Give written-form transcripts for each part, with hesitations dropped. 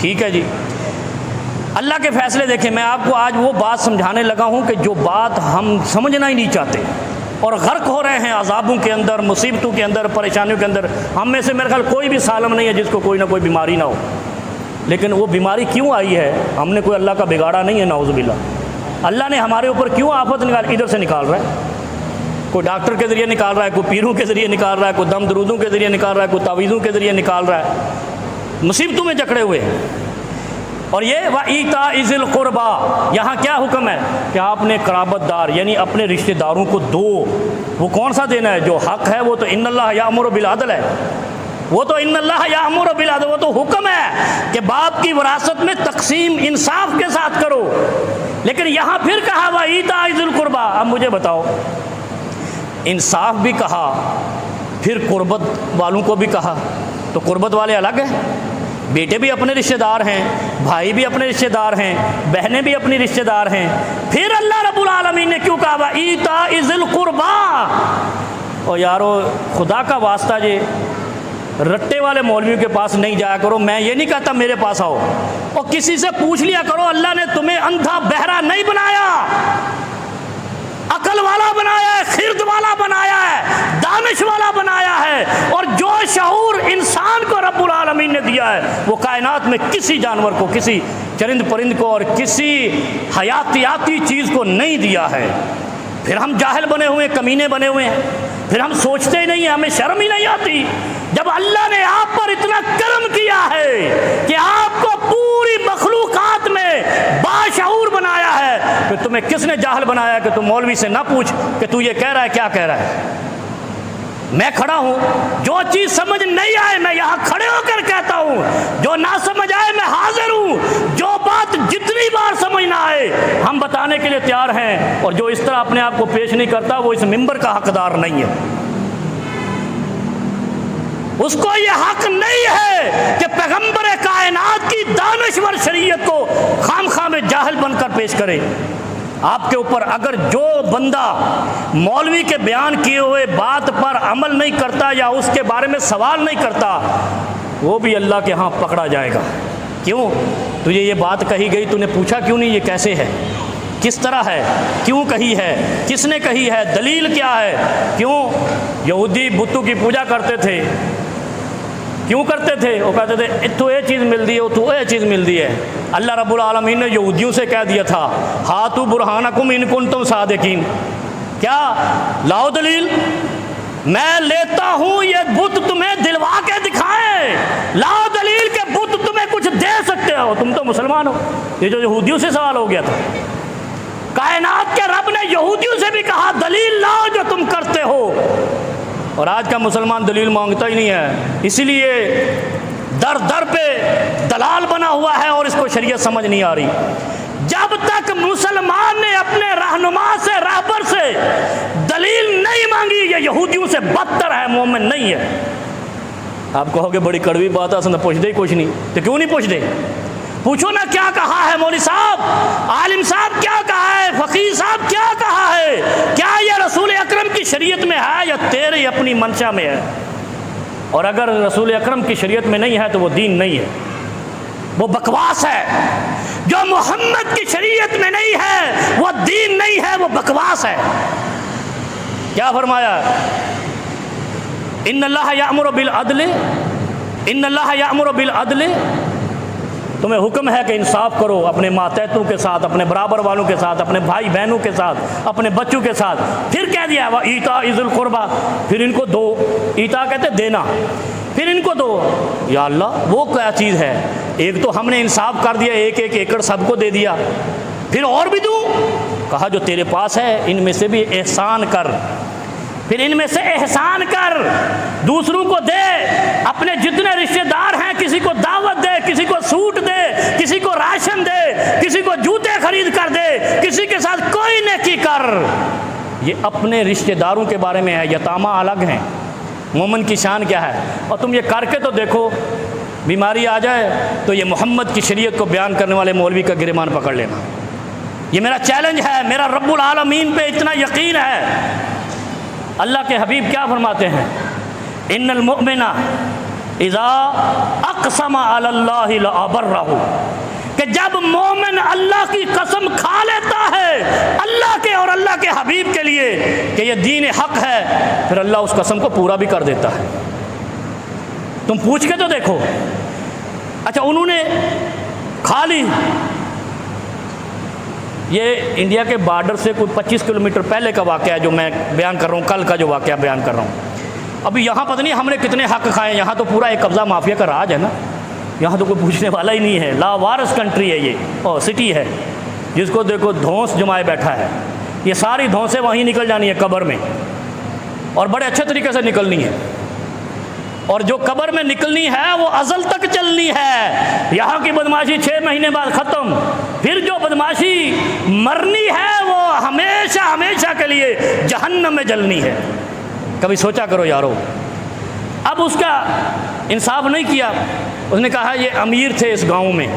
ٹھیک ہے جی، اللہ کے فیصلے دیکھیں۔ میں آپ کو آج وہ بات سمجھانے لگا ہوں کہ جو بات ہم سمجھنا ہی نہیں چاہتے اور غرق ہو رہے ہیں عذابوں کے اندر، مصیبتوں کے اندر، پریشانیوں کے اندر۔ ہم میں سے میرے خیال کوئی بھی سالم نہیں ہے جس کو کوئی نہ کوئی بیماری نہ ہو، لیکن وہ بیماری کیوں آئی ہے؟ ہم نے کوئی اللہ کا بگاڑا نہیں ہے، نعوذ باللہ۔ اللہ نے ہمارے اوپر کیوں آفت ادھر سے نکال رہا ہے؟ کوئی ڈاکٹر کے ذریعے نکال رہا ہے، کوئی پیروں کے ذریعے نکال رہا ہے، کوئی دم درودوں کے ذریعے نکال رہا ہے، کوئی تعویذوں کے ذریعے نکال رہا ہے، مصیبتوں میں جکڑے ہوئے ہیں۔ اور یہ وَإِيتَاءِ ذِي الْقُرْبَىٰ، یہاں کیا حکم ہے کہ آپ نے قرابت دار یعنی اپنے رشتہ داروں کو دو۔ وہ کون سا دینا ہے؟ جو حق ہے وہ تو ان اللہ یأمر بالعدل ہے، وہ تو ان اللہ یأمر بالعدل، وہ تو حکم ہے کہ باپ کی وراثت میں تقسیم انصاف کے ساتھ کرو۔ لیکن یہاں پھر کہا وَإِيتَاءِ ذِي الْقُرْبَىٰ۔ اب مجھے بتاؤ، انصاف بھی کہا، پھر قربت والوں کو بھی کہا، تو قربت والے الگ ہیں؟ بیٹے بھی اپنے رشتہ دار ہیں، بھائی بھی اپنے رشتہ دار ہیں، بہنیں بھی اپنی رشتہ دار ہیں۔ پھر اللہ رب العالمین نے کیوں کہا وَإِيتَاءِ ذِي الْقُرْبَىٰ؟ اور یارو خدا کا واسطہ جی، رٹے والے مولویوں کے پاس نہیں جایا کرو۔ میں یہ نہیں کہتا میرے پاس آؤ، اور کسی سے پوچھ لیا کرو، اللہ نے تمہیں اندھا بہرا نہیں بنایا، عقل والا بنایا ہے، خرد والا بنایا ہے، دانش والا بنایا ہے۔ اور جو شعور انسان کو رب العالمین نے دیا ہے وہ کائنات میں کسی جانور کو، کسی چرند پرند کو اور کسی حیاتیاتی چیز کو نہیں دیا ہے۔ پھر ہم جاہل بنے ہوئے، کمینے بنے ہوئے ہیں، پھر ہم سوچتے ہی نہیں ہیں، ہمیں شرم ہی نہیں آتی۔ جب اللہ نے آپ پر اتنا کرم کیا ہے کہ آپ کو پوری مخلوقات میں باشعور بنایا ہے، پھر تمہیں کس نے جاہل بنایا کہ تم مولوی سے نہ پوچھ کہ تو یہ کہہ رہا ہے کیا کہہ رہا ہے؟ میں کھڑا ہوں، جو چیز سمجھ نہیں آئے میں یہاں کھڑے ہو کر کہتا ہوں، جو نہ سمجھ آئے میں حاضر ہوں، جو بات جتنی بار سمجھ نہ آئے ہم بتانے کے لیے تیار ہیں۔ اور جو اس طرح اپنے آپ کو پیش نہیں کرتا وہ اس ممبر کا حقدار نہیں ہے، اس کو یہ حق نہیں ہے کہ پیغمبر کائنات کی دانشور شریعت کو خام خام جاہل بن کر پیش کرے۔ آپ کے اوپر اگر جو بندہ مولوی کے بیان کیے ہوئے بات پر عمل نہیں کرتا یا اس کے بارے میں سوال نہیں کرتا، وہ بھی اللہ کے ہاں پکڑا جائے گا۔ کیوں؟ تجھے یہ بات کہی گئی، تو نے پوچھا کیوں نہیں یہ کیسے ہے، کس طرح ہے، کیوں کہی ہے، کس نے کہی ہے، دلیل کیا ہے؟ کیوں یہودی بتوں کی پوجا کرتے تھے؟ کیوں کرتے تھے؟ وہ کہتے تھے اتو یہ چیز مل دی ہے، اتو یہ چیز مل دی ہے۔ اللہ رب العالمین نے یہودیوں سے کہہ دیا تھا ہاتو برہانکم ان کنتم صادقین، کیا لاؤ دلیل، میں لیتا ہوں یہ بت تمہیں دلوا کے دکھائیں، لاؤ دلیل کہ بت تمہیں کچھ دے سکتے ہو، تم تو مسلمان ہو۔ یہ جو یہودیوں سے سوال ہو گیا تھا، کائنات کے رب نے یہودیوں سے بھی کہا دلیل لاؤ جو تم کرتے ہو، اور آج کا مسلمان دلیل مانگتا ہی نہیں ہے، اسی لیے در در پہ دلال بنا ہوا ہے اور اس کو شریعت سمجھ نہیں آ رہی۔ جب تک مسلمان نے اپنے رہنما سے، راہبر سے دلیل نہیں مانگی، یہ یہودیوں سے بدتر ہے، مومن نہیں ہے۔ آپ کہو گے بڑی کڑوی بات ہے، اصل پوچھ دے کچھ نہیں، تو کیوں نہیں پوچھ دے؟ پوچھو نا کیا کہا ہے مولوی صاحب، عالم صاحب کیا کہا ہے، فقیہ صاحب کیا کہا ہے، کیا یہ رسول اکرم کی شریعت میں ہے یا تیری اپنی منشا میں ہے؟ اور اگر رسول اکرم کی شریعت میں نہیں ہے تو وہ دین نہیں ہے، وہ بکواس ہے۔ جو محمد کی شریعت میں نہیں ہے وہ دین نہیں ہے، وہ بکواس ہے۔ کیا فرمایا؟ ان اللہ یأمر بالعدل، ان اللہ یأمر بالعدل، تمہیں حکم ہے کہ انصاف کرو اپنے ماتحتوں کے ساتھ، اپنے برابر والوں کے ساتھ، اپنے بھائی بہنوں کے ساتھ، اپنے بچوں کے ساتھ۔ پھر کہہ دیا وَإِيتَاءِ ذِي الْقُرْبَىٰ، پھر ان کو دو، ایتا کہتے دینا، پھر ان کو دو۔ یا اللہ وہ کیا چیز ہے؟ ایک تو ہم نے انصاف کر دیا، ایک ایک ایکڑ سب کو دے دیا، پھر اور بھی دوں؟ کہا جو تیرے پاس ہے ان میں سے بھی احسان کر، پھر ان میں سے احسان کر، دوسروں کو دے، اپنے جتنے رشتہ دار ہیں کسی کو دعوت دے، کسی کو سوٹ دے، کسی کو راشن دے، کسی کو جوتے خرید کر دے، کسی کے ساتھ کوئی نیکی کر۔ یہ اپنے رشتہ داروں کے بارے میں ہے، یتامہ الگ ہیں۔ مومن کی شان کیا ہے؟ اور تم یہ کر کے تو دیکھو، بیماری آ جائے تو یہ محمد کی شریعت کو بیان کرنے والے مولوی کا گریبان پکڑ لینا۔ یہ میرا چیلنج ہے، میرا رب العالمین پہ اتنا یقین ہے۔ اللہ کے حبیب کیا فرماتے ہیں؟ ان المؤمن اذا اقسم علی اللہ لابرہ، کہ جب مومن اللہ کی قسم کھا لیتا ہے اللہ کے اور اللہ کے حبیب کے لیے کہ یہ دین حق ہے، پھر اللہ اس قسم کو پورا بھی کر دیتا ہے۔ تم پوچھ کے تو دیکھو۔ اچھا انہوں نے کھا لی، یہ انڈیا کے بارڈر سے کوئی 25 کلومیٹر پہلے کا واقعہ ہے جو میں بیان کر رہا ہوں، کل کا جو واقعہ بیان کر رہا ہوں۔ ابھی یہاں پتہ نہیں ہم نے کتنے حق کھائے، یہاں تو پورا ایک قبضہ مافیا کا راج ہے نا، یہاں تو کوئی پوچھنے والا ہی نہیں ہے، لا وارث کنٹری ہے یہ، اور سٹی ہے جس کو دیکھو دھونس جمائے بیٹھا ہے، یہ ساری دھونسیں وہیں نکل جانی ہے قبر میں، اور بڑے اچھے طریقے سے نکلنی ہے، اور جو قبر میں نکلنی ہے وہ ازل تک چلنی ہے۔ یہاں کی بدماشی 6 مہینے بعد ختم، پھر جو بدماشی مرنی ہے وہ ہمیشہ ہمیشہ کے لیے جہنم میں جلنی ہے۔ کبھی سوچا کرو یارو۔ اب اس کا انصاف نہیں کیا، اس نے کہا یہ امیر تھے اس گاؤں میں،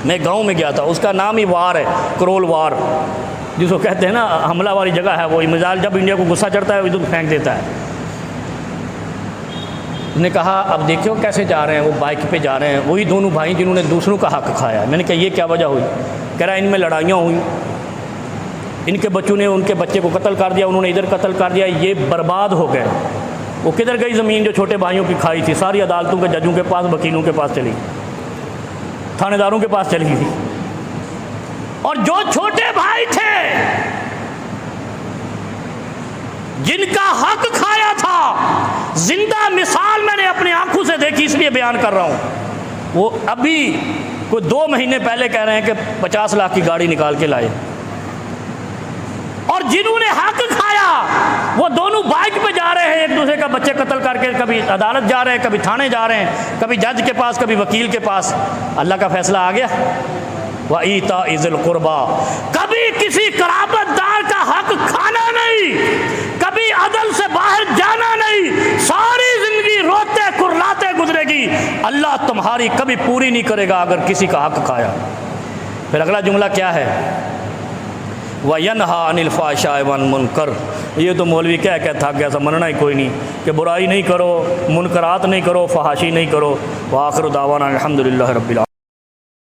میں گاؤں میں گیا تھا، اس کا نام ہی وار ہے، کرول وار جس کو کہتے ہیں نا، حملہ والی جگہ ہے، وہ مثال جب انڈیا کو غصہ چڑھتا ہے وہ ادھر پھینک دیتا ہے۔ اس نے کہا اب دیکھو کیسے جا رہے ہیں، وہ بائک پہ جا رہے ہیں، وہی دونوں بھائی جنہوں نے دوسروں کا حق کھایا۔ میں نے کہا یہ کیا وجہ ہوئی؟ کہہ رہا ان میں لڑائیاں ہوئیں، ان کے بچوں نے ان کے بچے کو قتل کر دیا، انہوں نے ادھر قتل کر دیا، یہ برباد ہو گئے۔ وہ کدھر گئی زمین جو چھوٹے بھائیوں کی کھائی تھی؟ ساری عدالتوں کے ججوں کے پاس، وکیلوں کے پاس چلی، تھانے داروں کے پاس چلی گئی، اور جو چھوٹے بھائی تھے جن کا حق کھایا تھا، زندہ مثال میں نے اپنی آنکھوں سے دیکھی اس لیے بیان کر رہا ہوں، وہ ابھی کوئی 2 مہینے پہلے کہہ رہے ہیں کہ 50 لاکھ کی گاڑی نکال کے لائے، اور جنہوں نے حق کھایا وہ دونوں بائک پہ جا رہے ہیں ایک دوسرے کا بچے قتل کر کے، کبھی عدالت جا رہے ہیں، کبھی تھانے جا رہے ہیں، کبھی جج کے پاس، کبھی وکیل کے پاس۔ اللہ کا فیصلہ آ گیا، وَإِيتَاءِ ذِي الْقُرْبَىٰ، کبھی کسی قرابت دار کا حق کھانا نہیں، کبھی عدل سے باہر جانا نہیں، ساری زندگی روتے کرلاتے گزرے گی، اللہ تمہاری کبھی پوری نہیں کرے گا اگر کسی کا حق کھایا۔ پھر اگلا جملہ کیا ہے؟ وَيَنْهَا عَنِ الْفَحْشَاءِ وَالْمُنکَرِ، یہ تو مولوی کہہ کے تھک گیا، مننا ہی کوئی نہیں کہ برائی نہیں کرو، منکرات نہیں کرو، فحاشی نہیں کرو۔ وآخر دعوانا الحمدللہ رب العالمین۔